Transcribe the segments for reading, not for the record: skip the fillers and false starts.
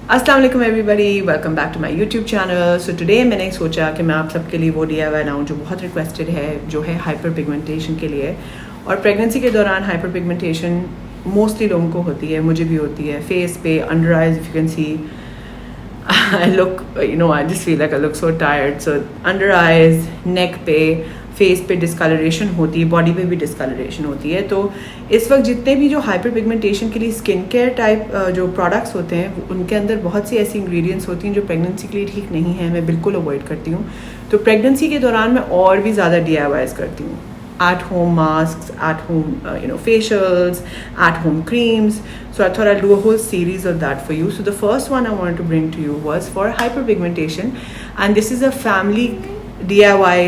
अस्सलाम वालेकुम everybody, welcome back to my YouTube channel. So today मैंने सोचा कि मैं आप सबके लिए वो DIY लाऊं जो बहुत रिक्वेस्टेड है, जो है हाइपर पिगमेंटेशन के लिए। और प्रेगनेंसी के दौरान हाइपर पिगमेंटेशन मोस्टली लोगों को होती है, मुझे भी होती है। फेस पे, under eyes, if you can see I look, I just feel like I look so tired. So under eyes, neck पे, फेस पे डिस्कलरेशन होती है, बॉडी पे भी डिस्कलरेशन होती है। तो इस वक्त जितने भी जो हाइपर पिगमेंटेशन के लिए स्किन केयर टाइप जो प्रोडक्ट्स होते हैं, उनके अंदर बहुत सी ऐसी इंग्रेडिएंट्स होती हैं जो प्रेगनेंसी के लिए ठीक नहीं है, मैं बिल्कुल अवॉइड करती हूँ। तो प्रेगनेंसी के दौरान मैं और भी ज़्यादा DIYs करती हूँ। At home masks, at home facials, at home creams. So I thought I'll do a whole series of that for you. So the first one I wanted to bring to you was for hyperpigmentation, and this is a family DIY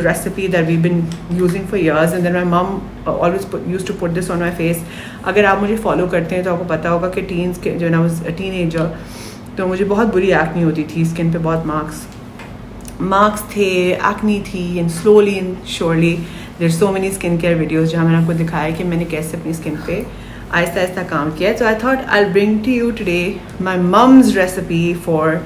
recipe that we've been using for years, and then my mom always used to put this on my face. अगर आप मुझे follow करते हैं तो आपको पता होगा कि टीन्स के जो I was a teenager, तो मुझे बहुत बुरी एक्ने होती थी, स्किन पे बहुत मार्क्स थे, एक्ने थी, and slowly and surely there so many skin care videos जहाँ मैंने आपको दिखाया कि मैंने कैसे अपनी स्किन पे आहिस्ता आहिस्ता काम किया। So I thought I will bring to you today my mum's recipe for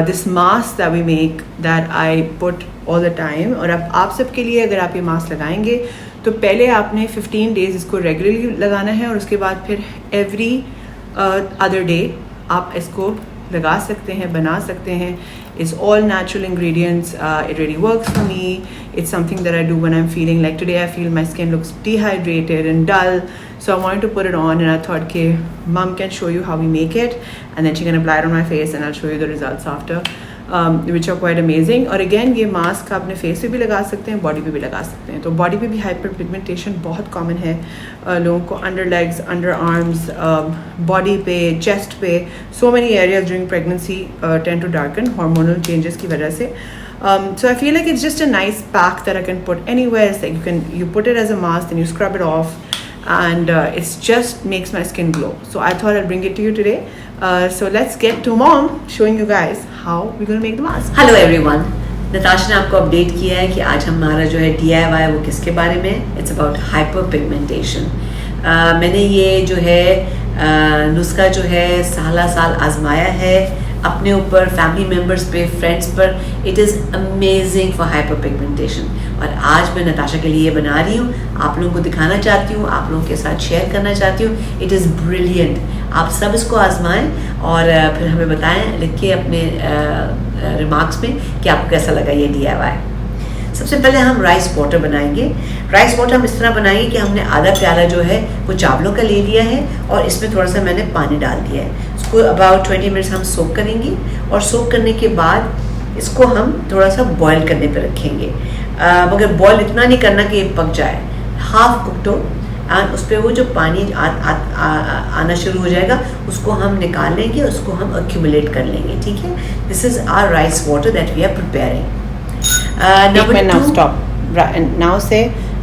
this mask that we make that I put all the time. और अब आप सबके लिए अगर आप ये मास्क लगाएंगे तो पहले आपने 15 डेज इसको रेगुलरली लगाना है, और उसके बाद फिर एवरी अदर डे आप इसको लगा सकते हैं, बना सकते हैं। It's all natural ingredients. It really works for me. It's something that I do when I'm feeling like today I feel my skin looks dehydrated and dull. So I wanted to put it on, and I thought, okay, mom can show you how we make it, and then she can apply it on my face, and I'll show you the results after, which are quite amazing. और again ये mask आप अपने face पे भी लगा सकते हैं, body पे भी लगा सकते हैं। तो बॉडी पे भी हाइपर पिगमेंटेशन बहुत कॉमन है लोगों को, under legs, under arms, body पे, चेस्ट पे, so many areas during pregnancy tend to darken hormonal changes की वजह से। So I feel like it's just a nice pack that I can put anywhere. It's like you put it as a mask, then you scrub it off, and it just makes my skin glow. So I thought I'll bring it to you today. So let's get to mom showing you guys how we're going to make the mask. Hello everyone, Natasha ने आपको update किया है कि आज हमारा जो है DIY वो किसके बारे में। It's about hyper pigmentation. मैंने ये जो है नुस्खा जो है साल आजमाया है अपने ऊपर, फैमिली मेम्बर्स पे, फ्रेंड्स पर। It is amazing for hyper pigmentation. और आज मैं नताशा के लिए ये बना रही हूँ, आप लोगों को दिखाना चाहती हूँ, आप लोगों के साथ शेयर करना चाहती हूँ। It is brilliant. आप सब इसको आजमाएं और फिर हमें बताएं, लिख के अपने रिमार्क्स में कि आपको कैसा लगा ये DIY। सबसे पहले हम राइस वाटर बनाएंगे। राइस वाटर हम इस तरह बनाएंगे कि हमने आधा प्याला जो है वो चावलों का ले लिया है, और इसमें थोड़ा सा मैंने पानी डाल दिया है। इसको अबाउट 20 मिनट्स हम सोक करेंगे, और सोक करने के बाद इसको हम थोड़ा सा बॉयल करने पे रखेंगे। मगर बॉयल इतना नहीं करना कि ये पक जाए, हाफ कुक्ड हो, एंड उस पर वो जो पानी आना शुरू हो जाएगा उसको हम निकाल लेंगे, उसको हम एक्यूमुलेट कर लेंगे। ठीक है, this is our rice water that we are preparing. Now stop. And now say,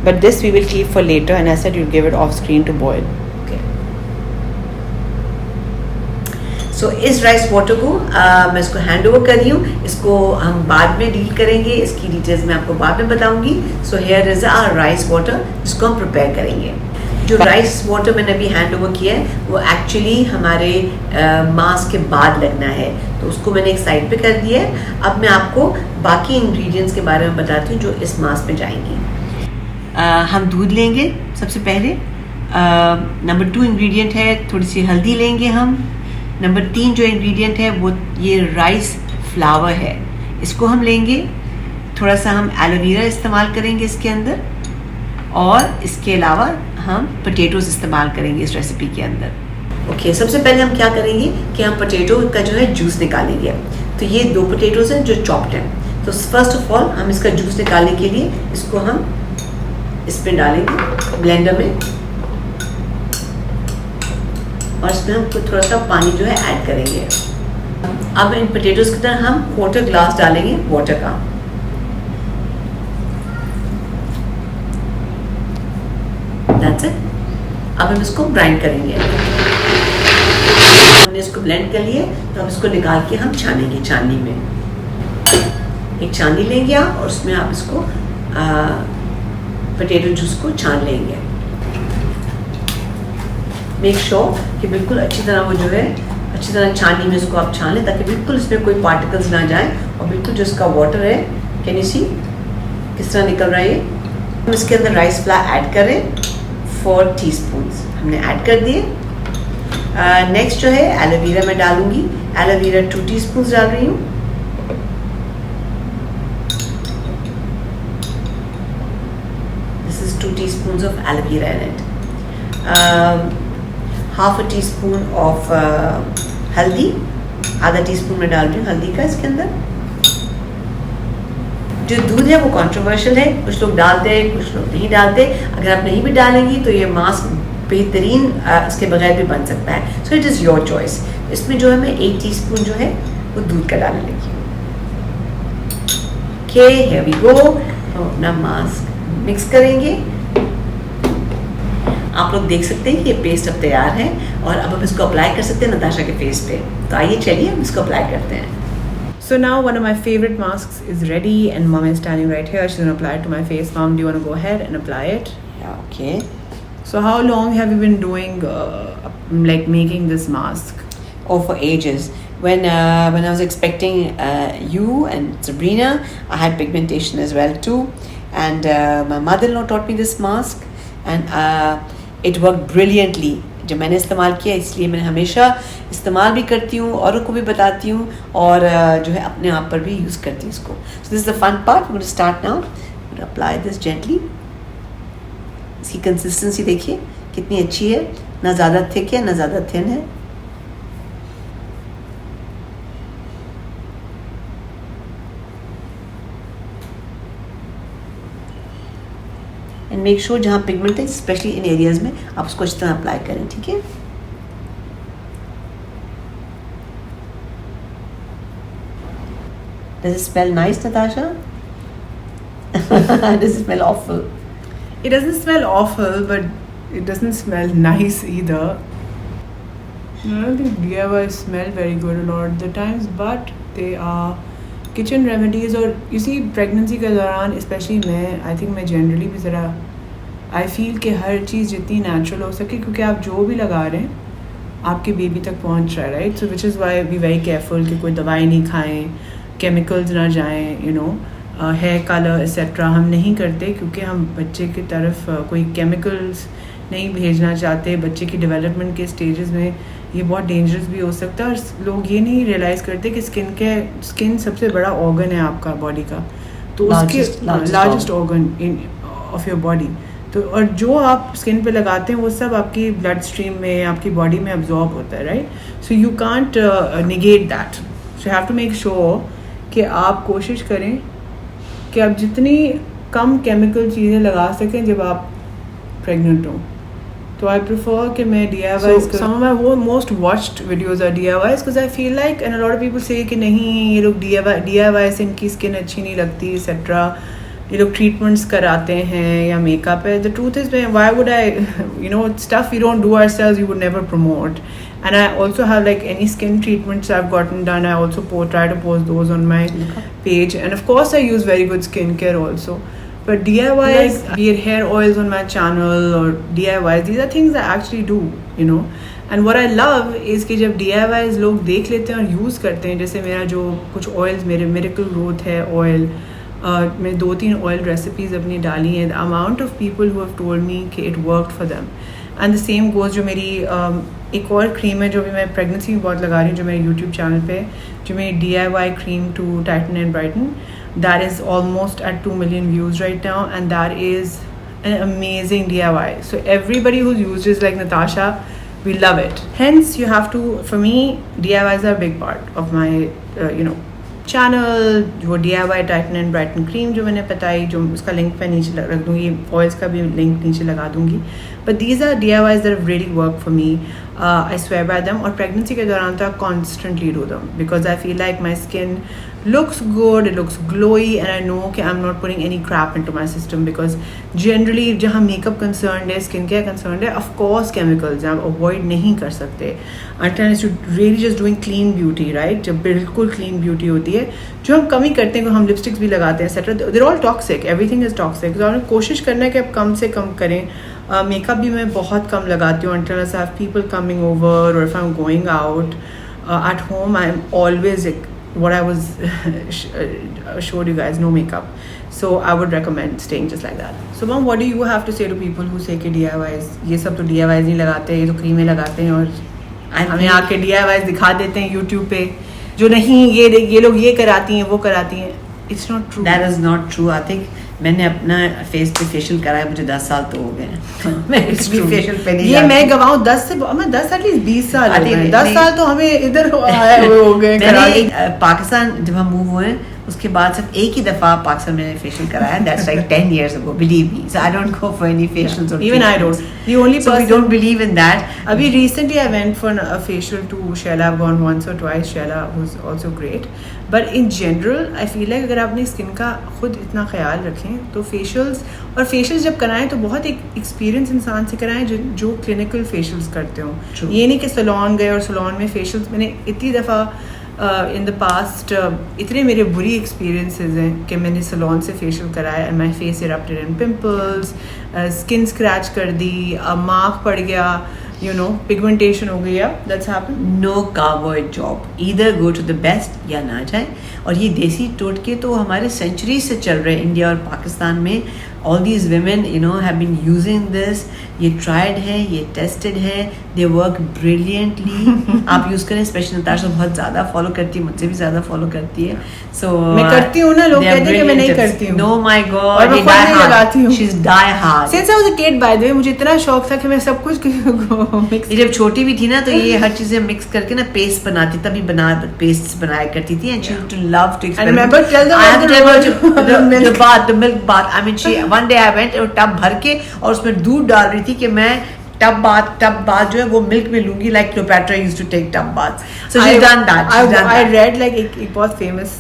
but this we will keep for later, and I said you'll give it off screen to boil. Okay. So इस rice water को मैं इसको hand over कर रही हूँ। इसको हम बाद में डील करेंगे, इसकी डिटेल्स मैं आपको बाद में बताऊंगी। So here is our rice water, जिसको हम प्रिपेयर करेंगे। जो राइस वाटर मैंने अभी हैंड ओवर किया है वो एक्चुअली हमारे मास्क के बाद लगना है, तो उसको मैंने एक साइड पे कर दिया है। अब मैं आपको बाकी इंग्रेडिएंट्स के बारे में बताती हूँ जो इस मास्क में जाएंगी। हम दूध लेंगे सबसे पहले। नंबर 2 इंग्रेडिएंट है थोड़ी सी हल्दी लेंगे हम। नंबर 3 जो इंग्रेडिएंट है वो ये राइस फ्लावर है, इसको हम लेंगे। थोड़ा सा हम एलोवेरा इस्तेमाल करेंगे इसके अंदर, और इसके अलावा हम पोटैटोज इस्तेमाल करेंगे इस रेसिपी के अंदर। ओके, सबसे पहले हम क्या करेंगे कि हम पोटैटो का जो है जूस निकालेंगे। तो ये 2 पोटैटोज हैं जो चॉप्ड हैं। तो फर्स्ट ऑफ ऑल हम इसका जूस निकालने के लिए इसको हम इसमें डालेंगे ब्लेंडर में, और इसमें हम थोड़ा सा पानी जो है ऐड करेंगे। अब इन पोटैटोज की तरह हम 1/4 ग्लास डालेंगे वाटर का। That's it. अब हम इसको ग्राइंड करेंगे। हमने इसको ब्लेंड कर लिया, तो अब इसको निकाल के हम छानेंगे छाननी में। एक छाननी लेंगे आप, और उसमें आप इसको पोटैटो जूस को छान लेंगे। मेक श्योर कि बिल्कुल अच्छी तरह वो जो है अच्छी तरह छानी में इसको आप छान लें ताकि बिल्कुल इसमें कोई पार्टिकल्स ना जाए और बिल्कुल जो इसका वाटर है, कैन यू सी किस तरह निकल रहा है ये। हम इसके अंदर राइस फ्लावर ऐड करें 4 टीस्पून्स हमने ऐड कर दिए। नेक्स्ट जो है एलोवेरा मैं डालूंगी, एलोवेरा 2 टीस्पून्स डाल रही हूँ। This is 2 teaspoons of aloe vera in it. Half a teaspoon of हल्दी, आधा टीस्पून में डाल रही हूँ हल्दी का इसके अंदर। जो दूध है वो कंट्रोवर्शियल है, कुछ लोग डालते हैं कुछ लोग नहीं डालते। अगर आप नहीं भी डालेंगी तो ये मास्क बेहतरीन इसके बगैर भी बन सकता है। So it is your choice. इसमें जो है मैं 1 टीस्पून जो है वो दूध का डालने लगी हूँ। Okay, here we go. तो अपना मास्क मिक्स करेंगे। आप लोग देख सकते हैं कि ये पेस्ट अब तैयार है और अब हम इसको अप्लाई कर सकते हैं नताशा के फेस पे। तो आइए चलिए हम इसको अप्लाई करते हैं। So now one of my favorite masks is ready and mom is standing right here. She's going to apply it to my face. Mom, do you want to go ahead and apply it? Yeah, okay. So how long have you been doing like making this mask? Oh, for ages. When I was expecting you and Sabrina, I had pigmentation as well too. And my mother-in-law taught me this mask and it worked brilliantly. जब मैंने इस्तेमाल किया इसलिए मैं हमेशा इस्तेमाल भी करती हूँ, औरों को भी बताती हूँ और जो है अपने आप पर भी यूज़ करती हूँ इसको। So this is the fun part. We will start now. Apply this gently. इसकी कंसिस्टेंसी देखिए कितनी अच्छी है, ना ज़्यादा थिक है ना ज़्यादा थिन है। एंड मेक श्योर जहाँ पिगमेंट है स्पेशली इन एरियाज में आप उसको अच्छी तरह अप्लाई करें, ठीक है। Does it smell nice, Natasha? Does it smell awful? It doesn't smell awful, but it doesn't smell nice either. I don't think DIY smell very good a lot of the times, but they are kitchen remedies. और you see pregnancy के दौरान especially I think मैं generally भी ज़रा I feel कि हर चीज़ जितनी natural हो सके, क्योंकि आप जो भी लगा रहे हैं आपके बेबी तक पहुंच रहा है, right? So which is why be very careful कि कोई दवाई नहीं खाएं, केमिकल्स ना जाएं, you know, hair colour etcetera हम नहीं करते क्योंकि हम बच्चे की तरफ कोई केमिकल्स नहीं भेजना चाहते। बच्चे की डेवलपमेंट के स्टेजेस में ये बहुत डेंजरस भी हो सकता है और लोग ये नहीं रियलाइज़ करते कि स्किन सबसे बड़ा ऑर्गन है आपका बॉडी का, तो उसके largest organ in of your body. तो और जो आप स्किन पे लगाते हैं वो सब आपकी ब्लड स्ट्रीम में आपकी बॉडी में अब्जॉर्ब होता है, right? So you can't negate that. So have to make sure कि आप कोशिश करें कि आप जितनी कम केमिकल चीज़ें लगा सकें जब आप प्रेग्नेंट हो। तो आई प्रेफर कि मैं DIYs some of my most watched videos are DIYs because I feel like and a lot of people से कि नहीं ये लोग DIY से इनकी स्किन अच्छी नहीं लगती एक्सेट्रा, ये लोग ट्रीटमेंट्स कराते हैं या मेकअप है। The truth is why would I you know stuff we don't do ourselves we would never promote. And I also have like any skin treatments I've gotten done. I also try to post those on my page, and of course I use very good skincare also. But DIYs, be it hair oils on my channel or DIYs, these are things I actually do, you know. And what I love is कि जब DIYs लोग देख लेते हैं और use करते हैं, जैसे मेरा जो कुछ ऑयल्स मेरे Miracle Growth है ऑयल, मैं 2-3 ऑयल रेसिपीज़ अपनी डाली हैं। The amount of people who have told me कि it worked for them. And the same goes जो मेरी एक और क्रीम है जो भी मैं प्रेगनेंसी में बहुत लगा रही हूँ, जो मेरे यूट्यूब चैनल पे, जो मेरी DIY cream to tighten and brighten, that is almost at 2 million views right now and that is an amazing DIY. So everybody who's used is like Natasha, we love it. Hence you have to, for me DIYs are a big part of my you know channel. जो DIY tighten and brighten cream जो मैंने बताई, जो उसका link मैं नीचे रख दूँगी, ऑयल्स का भी लिंक नीचे लगा दूँगी। But these are DIYs that have really worked for me. I swear by them. और प्रेगनेंसी के दौरान तो I constantly do them because I feel like my skin looks good, it looks glowy, and I know कि I'm not putting any crap into my system because generally जहाँ makeup concerned है, skin care concerned है, of course chemicals हैं, आप avoid नहीं कर सकते until you really just doing clean beauty, right? जब बिल्कुल clean beauty होती है, जो हम कमी करते हैं, हम लिपस्टिक्स भी लगाते हैं etc. They're all toxic, everything is toxic. तो आपने कोशिश करना है कि आप कम से कम करें। मेकअप भी मैं बहुत कम लगाती हूँ until I have people coming over or if I'm going out. at home I'm always like what I was showed you guys, no makeup. So I would recommend staying just like that. So mom, what do you have to say to people who say कि DIYs ये सब तो DIYs नहीं लगाते, ये तो क्रीमें लगाते हैं और हमें आके DIYs दिखा देते हैं YouTube पे, जो नहीं ये लोग ये कराती हैं वो कराती हैं. It's not true. That is not true. I think मैंने अपना फेस पे फेशियल कराया, मुझे 10 साल तो हो गए हैं. मैं भी फेशियल पे नहीं, ये मैं गवाऊँ 10 से मैं 10 एटलीस्ट 20 साल हो गए. 10 साल तो हमें इधर हो गए. पाकिस्तान जब हम मूव हुए उसके बाद सिर्फ एक ही दफा पाकिस्तान में फेशियल कराया. That's like 10 years ago. Believe me. So I don't go for any facials. Yeah. Even I don't. The only person. So we don't believe in that. Abhi recently I went for a facial to Sheila. I've gone once or twice. Sheila was also great. But in general, I feel like अगर आप अपनी skin का खुद इतना ख्याल रखें तो facials जब कराएं तो बहुत एक एक्सपीरियंस इंसान से कराएं जो क्लिनिकल फेशियल्स करते हो. ये नहीं कि सैलून गए और सैलून में फेशियल्स, मैंने इतनी दफ़ा इन द पास्ट इतने मेरे बुरी एक्सपीरियंसेस हैं कि मैंने सैलून से फेशियल कराया and my face erupted in pimples, skin scratch कर दी, मार्क पड़ गया, you know, pigmentation हो गई. That's happened. No cowboy job. Either go to the best या ना जाए. और ये देसी टोटके तो हमारे सेंचुरी से चल रहे हैं इंडिया और पाकिस्तान में. All these women, you know, have been using this. ये tried है, ये tested है, they work brilliantly. आप यूज करें. स्पेशल नताशा बहुत ज़्यादा फॉलो करती है, मुझसे भी ज़्यादा फॉलो करती है. So मैं करती हूँ ना, लोग कहते हैं कि मैं नहीं करती हूँ. No my God. और मैं खुद नहीं लगाती हूँ. She's die hard. Since I was a kid, by the way, मुझे इतना शौक था कि मैं सब कुछ मिक्स. जब छोटी भी थी ना तो ये हर चीजें मिक्स करके ना पेस्ट बनाती, तभी पेस्ट बनाया करती थी. And she used to love to experiment. I remember the milk bath. I mean, one day I went और टब भर के और उसमें दूध डाल रही थी कि मैं टब बाथ जो है वो मिल्क में लूंगी, like Cleopatra used to take tub baths. So she's done that. I read like एक बहुत famous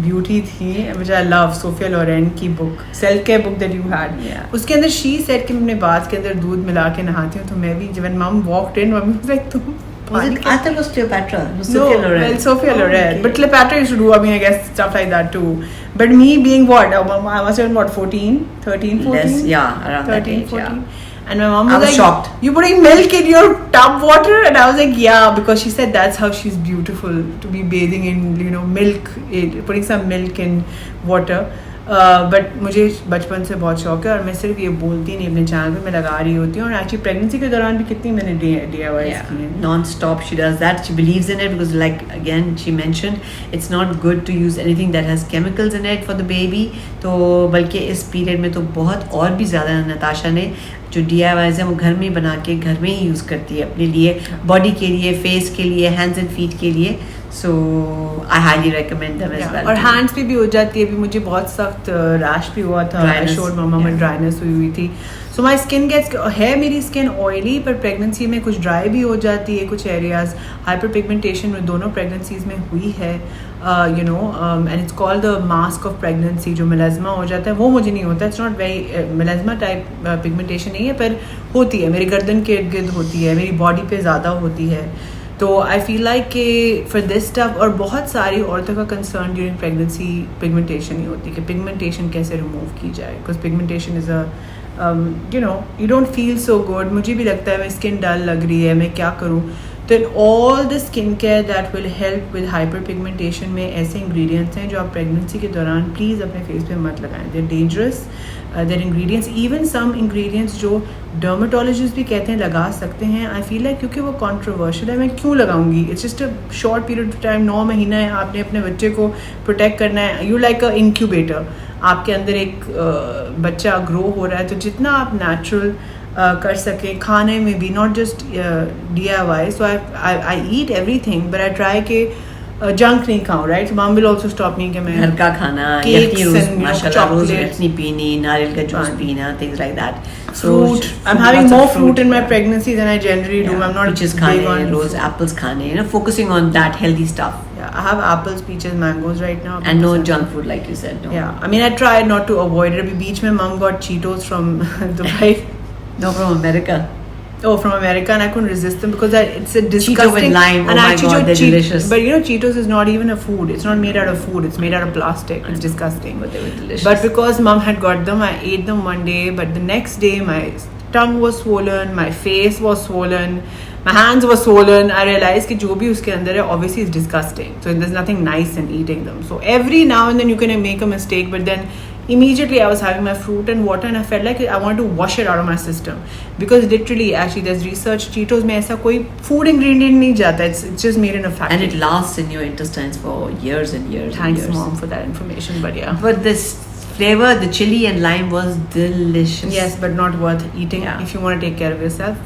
ब्यूटी थी which I love, सोफिया लोरेन की book, self care book that you had. उसके अंदर she said कि मैं अपने बाथ के अंदर दूध मिला के नहाती हूँ. तो मैं भी when mom walked in, mom was like तुम I thought it was Cleopatra. Sophia Loren. Well, Sophia Loren. Okay. But Cleopatra used to do, I mean, I guess stuff like that too. But me being what? I must have been what, 14? 13, 14? Less, yeah, around 13, that age, 14. Yeah. And my mom was like, shocked. You putting milk in your tub water? And I was like, yeah, because she said that's how she's beautiful, to be bathing in, you know, milk, putting some milk in water. But मुझे बचपन से बहुत शौक है और मैं सिर्फ ये बोलती नहीं, अपने चैनल पे मैं लगा रही होती हूँ. और एक्चुअली प्रेगनेंसी के दौरान भी कितनी मैंने DIYs की हैं. Non stop she does that. She believes in it because like again she mentioned it's not good to use anything that has chemicals in it for the baby. तो बल्कि इस पीरियड में तो बहुत और भी ज़्यादा नताशा ने जो DIYs हैं वो घर में बना के घर में ही यूज़ करती है अपने लिए, बॉडी के लिए, फेस के लिए, हैंड्स एंड फीट के लिए. So I highly recommend them as well. और हैंड्स पे भी हो जाती है. अभी मुझे बहुत सख्त रैश भी हुआ था. I showed मामा में ड्राइनेस हुई थी. So my skin gets है मेरी स्किन ऑयली, पर प्रेगनेंसी में कुछ ड्राई भी हो जाती है कुछ एरियाज. हाइपर पिगमेंटेशन में दोनों प्रेगनेंसीज में हुई है. You know, and it's called the mask of pregnancy. जो मेलाज्मा हो जाता है वो मुझे नहीं होता. It's not very melasma type pigmentation नहीं है, पर होती है मेरी गर्दन के इर्द गिर्द होती है, मेरी बॉडी पे ज़्यादा होती है. तो आई फील लाइक कि फॉर दिस स्टफ, और बहुत सारी औरतों का कंसर्न ड्यूरिंग प्रेगनेंसी पिगमेंटेशन ही होती है कि पिगमेंटेशन कैसे रिमूव की जाए. Because pigmentation is a you know, you don't feel so good. मुझे भी लगता है मेरी स्किन डल लग रही है, मैं क्या करूँ. तो all the skin care that will help with hyper pigmentation में ऐसे इंग्रेडिएंट्स हैं जो आप प्रेगनेंसी के दौरान प्लीज़ अपने फेस पे मत लगाएं. They are dangerous. Their ingredients, even some ingredients जो डर्माटोलॉजिस्ट भी कहते हैं लगा सकते हैं. आई फील लाइक क्योंकि वो कॉन्ट्रोवर्शियल है, मैं क्यों लगाऊंगी. It's just a short period of time, 9 महीना है, आपने अपने बच्चे को प्रोटेक्ट करना है. यू लाइक अ इंक्यूबेटर, आपके अंदर एक बच्चा ग्रो हो रहा है. तो जितना आप नेचुरल कर सकें खाने में भी, not just DIY. So I eat everything but I try के जंक नहीं खाऊं. Right, mom will also stop me कि मैं घर का खाना, माशाल्लाह, रोज यखनी पीनी, नारियल का जूस पीना, things like that. Fruit. I'm having more fruit in my pregnancy than I generally do. I'm not peaches big on rose apples khane, you know, focusing on that healthy stuff. Yeah, I have apples, peaches, mangoes right now. And no junk food, like you said. No. Yeah, I mean, I try not to avoid it. Abhi beach mein mom got Cheetos from Dubai. No, from America. Oh, from America, and I couldn't resist them because it's a disgusting. Cheeto with lime. And oh my God, they're delicious. But you know, Cheetos is not even a food. It's not made out of food. It's made out of plastic. It's disgusting. But they were delicious. But because mom had got them, I ate them one day. But the next day, my tongue was swollen. My face was swollen. my hands were swollen. I realized कि जो भी उसके अंदर है obviously is disgusting. So there's nothing nice in eating them. So every now and then you can make a mistake, but then immediately I was having my fruit and water and I felt like I wanted to wash it out of my system, because literally actually there's research, Cheetos में ऐसा कोई food ingredient नहीं जाता. It's just made in a factory. And it lasts in your intestines for years and years. Thanks, and years. Mom, for that information. But yeah. But this flavor, the chili and lime was delicious. Yes, but not worth eating if you want to take care of yourself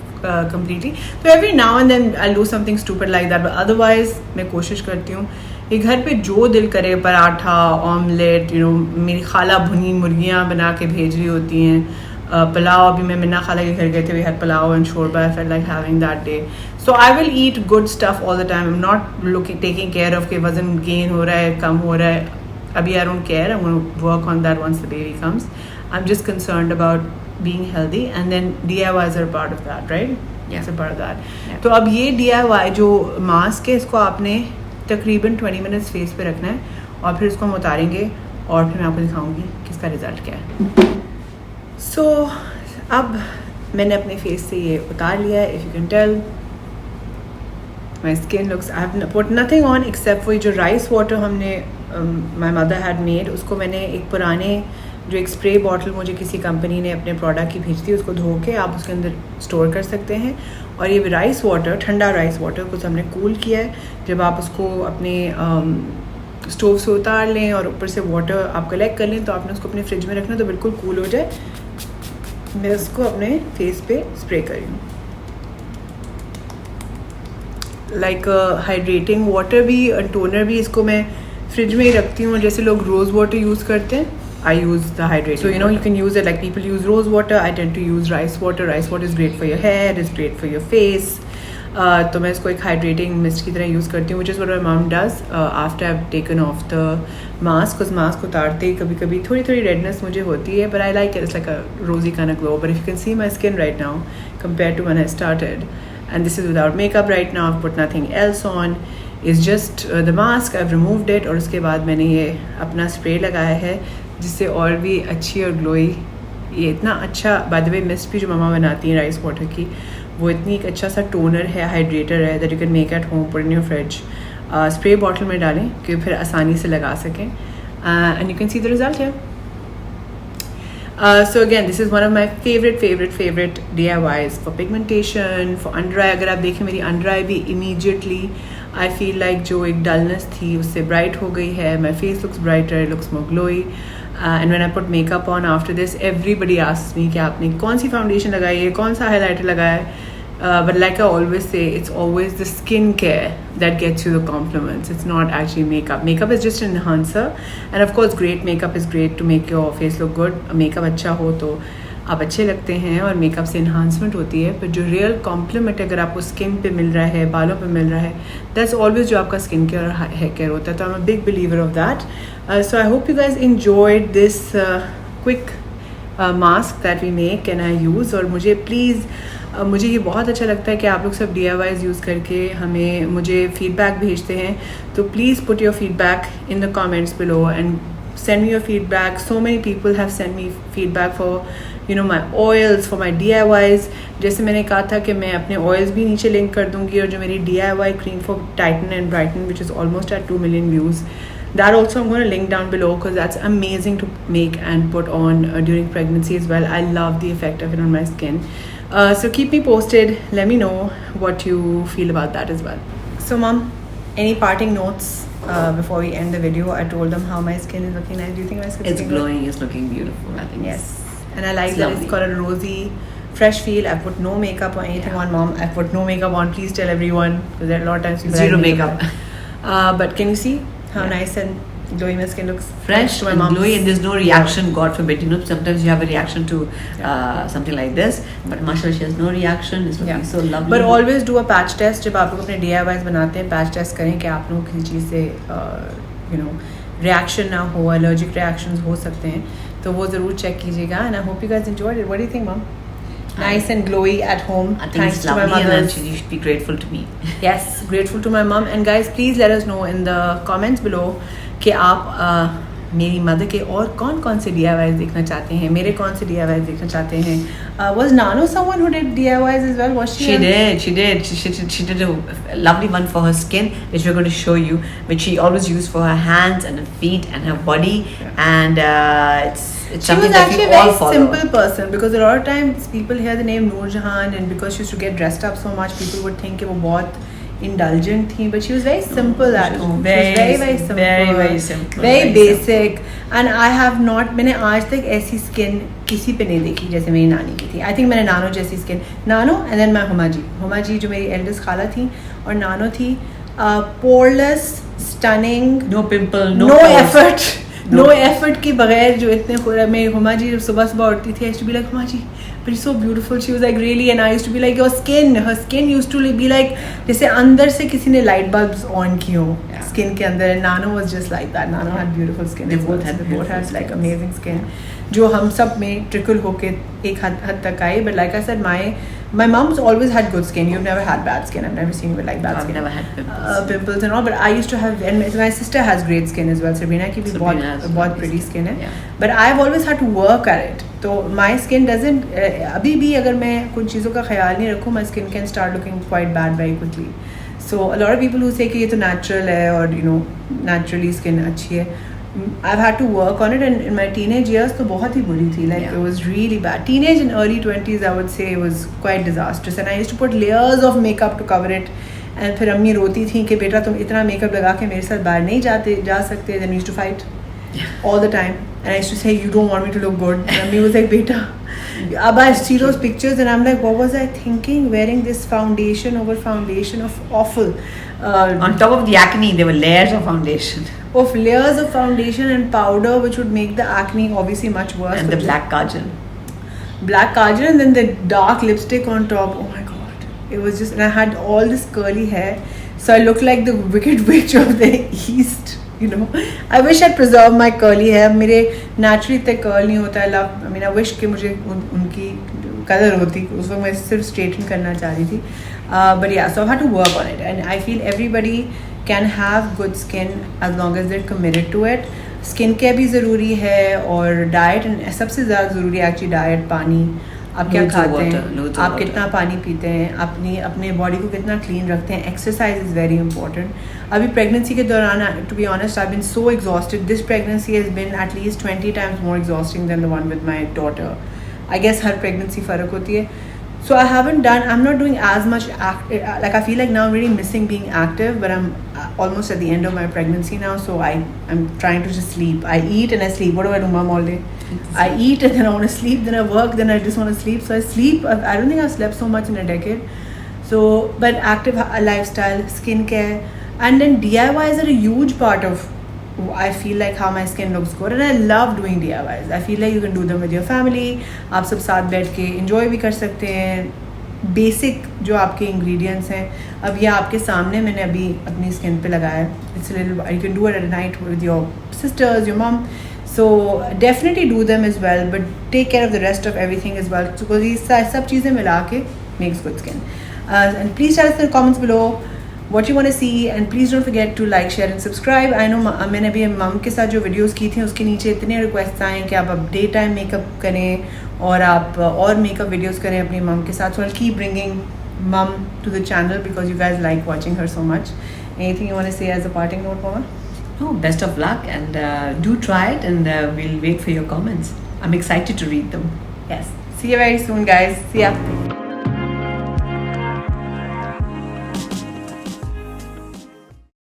completely. So every now and then I'll do something stupid like that, but otherwise मैं कोशिश करती हूँ ये घर पे जो दिल करे, पराठा, ऑमलेट, मेरी खाला भुनी मुर्गियाँ बना के भेज रही होती हैं, पुलाव. अभी मैं मिन्ना खाला के घर गए थे, we had pulao and shorba. I felt like having that day. So I will eat good stuff all the time. I'm not taking care of कि वजन gain हो रहा है, कम हो रहा है. Abhi I don't care. I'm going to work on that once the baby comes. I'm just concerned about being healthy, and then DIYs are a part of that, right? Yeah. It's a part of that. Yeah. तो अब ये DIY जो mask है, इसको आपने तकरीबन 20 minutes face पे रखना है और फिर इसको हम उतारेंगे और फिर मैं आपको दिखाऊंगी कि इसका रिजल्ट क्या है. So अब मैंने अपने फेस से ये उतार लिया है. If you can tell, my skin looks, I have put nothing on except for जो राइस वाटर हमने my mother had made, उसको मैंने एक पुराने जो एक स्प्रे बॉटल मुझे किसी कंपनी ने अपने प्रोडक्ट की भेजी थी, उसको धो के आप उसके अंदर स्टोर कर सकते हैं. और ये राइस वाटर, ठंडा राइस वाटर को हमने कूल किया है. जब आप उसको अपने स्टोव से उतार लें और ऊपर से वाटर आप कलेक्ट कर लें, तो आपने उसको अपने फ्रिज में रखना तो बिल्कुल कूल हो जाए. मैं उसको अपने फेस पे स्प्रे कर रही हूँ. लाइक हाइड्रेटिंग वाटर भी, टोनर भी, इसको मैं फ्रिज में ही रखती हूँ. जैसे लोग रोज़ वाटर यूज़ करते हैं, I use the hydrating. So you can use it like people use rose water. I tend to use rice water. Rice water is great for your hair. It's great for your face. तो मैं इसको एक hydrating mist की तरह use करती हूँ, which is what my mom does after I've taken off the mask. Because mask उतारते ही कभी-कभी थोड़ी redness मुझे होती है, but I like it. It's like a rosy kind of glow. But if you can see my skin right now compared to when I started, and this is without makeup right now. I've put nothing else on. It's just the mask. I've removed it. और उसके बाद मैंने ये अपना spray लगाया है, जिससे और भी अच्छी और ग्लोई. ये इतना अच्छा, बाय द वे, मिस्ट भी जो मम्मा बनाती हैं राइस वाटर की, वो इतनी एक अच्छा सा टोनर है, हाइड्रेटर है, that you can make at home, put in your fridge. Spray bottle में डालें कि फिर आसानी से लगा सकें. And you can see the result है. So again, this is one of my favorite DIYs for pigmentation, for under eye. अगर आप देखें मेरी under eye भी immediately I feel like जो एक dullness थी उससे bright हो गई है. My face looks brighter, it looks more glowy. And when I put makeup on after this, everybody asks me कि आपने कौन सी foundation लगाई है, कौन सा highlighter लगाया है. But like I always say, it's always the skincare that gets you the compliments. It's not actually makeup. Makeup is just an enhancer, and of course, great makeup is great to make your face look good. Makeup अच्छा हो तो आप अच्छे लगते हैं और makeup से enhancement होती है. पर जो real compliment अगर आपको स्किन पे मिल रहा है, बालों पे मिल रहा है, that's always जो आपका स्किन केयर और हेयर केयर होता है. तो I'm a big believer of that. So I hope you guys enjoyed this quick mask that we make and I use. और मुझे ये बहुत अच्छा लगता है कि आप लोग सब DIYs यूज़ करके मुझे फीडबैक भेजते हैं. तो please put your feedback in the comments below and send me your feedback. So many people have sent me feedback for my oils, for my DIYs. जैसे मैंने कहा था कि मैं अपने oils भी नीचे लिंक कर दूँगी, और जो मेरी DIY cream for Tighten and Brighten, which is almost at 2 million views, that also I'm going to link down below because that's amazing to make and put on during pregnancy as well. I love the effect of it on my skin. So keep me posted. Let me know what you feel about that as well. So Mom, any parting notes before we end the video? I told them how my skin is looking nice. Do you think my skin is looking glowing? good? It's glowing. It's looking beautiful. I think. Yes, and I like it's that lovely. It's got a rosy, fresh feel. I've put no makeup or anything on, Mom. I've put no makeup on. Please tell everyone, because there are a lot of times people Zero have makeup. But can you see how nice and glowy my skin looks? Fresh to my and mom's. glowy, and there's no reaction, God forbid. Sometimes you have a reaction to something like this, but mashallah, she has no reaction. It's looking so lovely. But always do a patch test. जब आप लोग अपने DIYs बनाते हैं, patch test करें कि आप लोगों को किसी चीज़ से reaction ना हो, allergic reactions हो सकते हैं, तो वो ज़रूर check कीजिएगा. And I hope you guys enjoyed it. What do you think, Mom? Nice and glowy at home. I think Thanks it's to my lovely, mother. and you should be grateful to me. Yes, grateful to my mom. And guys, please let us know in the comments below कि आप मेरी mother के और कौन कौन से DIYs देखना चाहते हैं, मेरे कौन से DIYs देखना चाहते हैं. Was Nano someone who did DIYs as well? Was she? She did. She did a lovely one for her skin, which we're going to show you, which she always used for her hands and her feet and her body, and it's She something was that actually we a all very follow. simple person, because a lot of times people hear the name Noor Jahan, and because she used to get dressed up so much, people would think कि वो बहुत indulgent थी, but she was very simple at home. She was very simple, very simple, very basic. And I have not, मैंने आज तक ऐसी skin किसी पे नहीं देखी जैसे मेरी नानी की थी. I think मैंने नानो जैसी skin, नानो and then my Huma ji जो मेरी eldest खाला थी, और नानो थी, poreless, stunning, No pimple, no pores. effort. No effort के बगैर जो इतने मेरी हुमा जी जब सुबह सुबह उठती थी, I used to be like, Huma ji, but you're so beautiful. She was like, really? And I used to be like, her skin used to be like, जैसे अंदर से किसी ने light bulbs on की हो skin के अंदर. And Nano was just like that. Nano had beautiful skin. They both had like amazing skin, जो हम सब में trickle होके एक हद तक आई. But like I said, my mom's always had good skin. You've never had bad skin. I've never seen you with like bad I've skin. never had pimples. Pimples and all, but I used to have, and my sister has great skin as well. Sabrina की भी बहुत pretty skin है. Yeah. But I've always had to work at it. So my skin doesn't, अभी भी अगर मैं कुछ चीज़ों का ख्याल नहीं रखूँ, my skin can start looking quite bad very quickly. So a lot of people who say कि ये तो natural है और naturally skin अच्छी है, I've had to work on it, and in my teenage years तो बहुत ही बुरी थी. Like it was really bad. Teenage and early 20s I would say was quite disastrous, and I used to put layers of makeup to cover it. And फिर अम्मी रोती थी कि बेटा तुम इतना मेकअप लगा के मेरे साथ बाहर नहीं जा सकते. Then we used to fight all the time, and I used to say, you don't want me to look good. And Ammi was like, beta. Ab I see those pictures and I'm like, what was I thinking, wearing this foundation over foundation of awful. On top of the acne, there were layers of foundation. Of layers of foundation and powder, which would make the acne obviously much worse. And the black kajal. Black kajal, and then the dark lipstick on top. Oh my god. It was just, and I had all this curly hair. So I looked like the wicked witch of the east. I wish I'd preserved my curly hair. मेरे naturally इतने curl नहीं होता है. I wish कि मुझे उनकी कदर होती. उस वक्त मैं सिर्फ straighten करना चाह रही थी. But yeah, so I've had to work on it, and I feel everybody can have good skin as long as they're committed to it. Skin care भी ज़रूरी है, और diet, and सबसे ज़्यादा ज़रूरी है actually diet, पानी. आप क्या खाते हैं, आप कितना पानी पीते हैं, अपने बॉडी को कितना क्लीन रखते हैं. Exercise is very important. अभी प्रेगनेंसी के दौरान, to be honest, I been so exhausted. This pregnancy has been at least 20 times more exhausting than the one with my daughter. I guess her pregnancy फ़र्क होती है. So I'm not doing as much, like I feel like now I'm really missing being active, but I'm almost at the end of my pregnancy now, so I'm trying to just sleep. I eat and I sleep. What do I do, mom, all day? I eat and then I want to sleep, then I work, then I just want to sleep. So I sleep. I don't think I've slept so much in a decade. So, but active lifestyle, skincare, and then DIYs are a huge part of, I feel like, how my skin looks good, and I love doing DIYs. I feel like you can do them with your family. आप सब साथ बैठ के enjoy भी कर सकते हैं. Basic जो आपके ingredients हैं, अब ये आपके सामने मैंने अभी अपनी skin पे लगाया है. It's a little, you can do it at night with your sisters, your mom. So definitely do them as well, but take care of the rest of everything as well, because ये सब चीज़ें मिला के makes good skin. And please tell us in the comments below what you want to see, and please don't forget to like, share and subscribe. I know मैंने अभी मम के साथ जो वीडियोस की थी उसके नीचे इतने रिक्वेस्ट आए हैं कि आप अब डे टाइम मेकअप करें और आप और मेकअप वीडियोस करें अपनी मम के साथ. So I'll keep bringing mum to the channel because you guys like watching her so much. Anything you want to say as a parting note, Mama? Oh, best of luck, and do try it, and we'll wait for your comments. I'm excited to read them. Yes. See you very soon, guys. See ya.